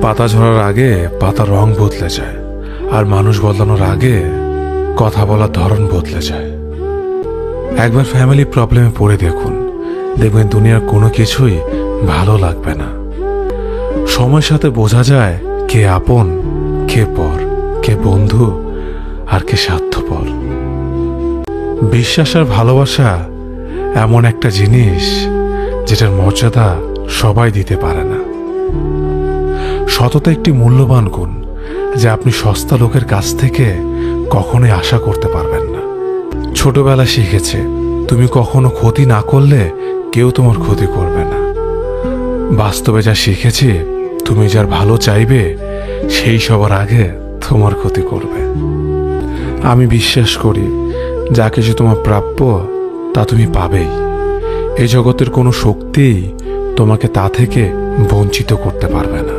পাতা ঝরার আগে পাতার রং বদলে যায়, আর মানুষ বদলানোর আগে কথা বলার ধরন বদলে যায়। একবার ফ্যামিলি প্রবলেমে পড়ে দেখুন, দেখবেন দুনিয়ার কোনো কিছুই ভালো লাগবে না। সময়ের সাথে বোঝা যায় কে আপন, কে পর, কে বন্ধু, আর কে স্বার্থপর। বিশ্বাস আর ভালোবাসা এমন একটা জিনিস যেটার মর্যাদা সবাই দিতে পারে না। সততা একটি মূল্যবান গুণ যে আপনি সস্তা লোকের কাছ থেকে কখনোই আশা করতে পারবেন না। ছোটবেলা শিখেছে তুমি কখনো ক্ষতি না করলে কেউ তোমার ক্ষতি করবে না। বাস্তবে যা শিখেছি, তুমি যার ভালো চাইবে সেই সবার আগে তোমার ক্ষতি করবে। আমি বিশ্বাস করি যা কিছু তোমার প্রাপ্য তা তুমি পাবেই। এই জগতের কোনো শক্তিই তোমাকে তা থেকে বঞ্চিত করতে পারবে না।